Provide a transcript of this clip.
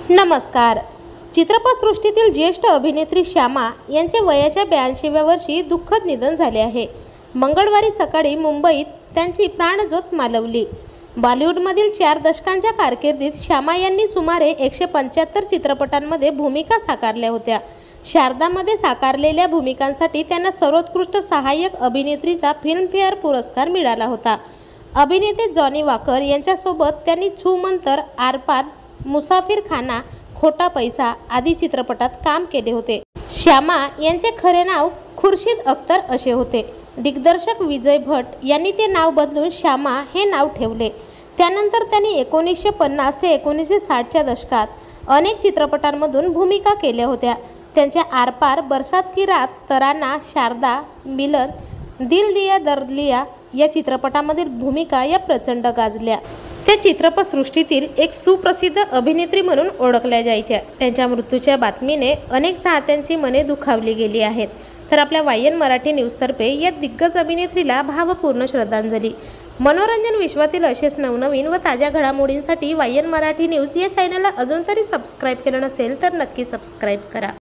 नमस्कार। चित्रपटसृष्टीतील ज्येष्ठ अभिनेत्री श्यामा यांचे वयाच्या 82व्या वर्षी दुःखद निधन झाले आहे। मंगळवारी सकाळी मुंबईत त्यांची प्राणज्योत मालवली। बॉलिवूडमधील 4 दशकांच्या कारकिर्दीत श्यामा यांनी सुमारे 175 चित्रपटांमध्ये भूमिका साकारल्या होत्या। शारदामध्ये साकारलेल्या भूमिकांसाठी त्यांना सर्वोत्कृष्ट सहाय्यक अभिनेत्रीचा फिल्मफेअर पुरस्कार मिळाला होता। अभिनेते जॉनी वॉकर यांच्यासोबत त्यांनी छूमंतर, आरपार, मुसाफिर खाना, खोटा पैसा आदी चित्रपटात काम केले होते। श्यामा यांचे खरे नाव खुर्शीद अख्तर असे होते। दिग्दर्शक विजय भट यांनी ते नाव बदलून श्यामा हे नाव ठेवले। त्यानंतर त्यांनी 1950 ते 1960च्या दशकात अनेक चित्रपटांमधून भूमिका केल्या होत्या। त्यांच्या आरपार, बरसात की रात, तराना, शारदा, मिलन, दिल दिया दर्द लिया या चित्रपटामधील भूमिका या प्रचंड गाजल्या। त्या चित्रपटसृष्टीतील एक सुप्रसिद्ध अभिनेत्री म्हणून ओळखल्या जायच्या। त्यांच्या मृत्यूच्या बातमीने अनेक चाहत्यांची मने दुखावली गेली आहेत। तर आपल्या वायन मराठी न्यूजतर्फे या दिग्गज अभिनेत्रीला भावपूर्ण श्रद्धांजली। मनोरंजन विश्वातील असेच नवनवीन व ताज्या घडामोडींसाठी वायन मराठी न्यूज या चॅनलला अजून तरी सबस्क्राईब केलं नसेल तर नक्की सबस्क्राईब करा।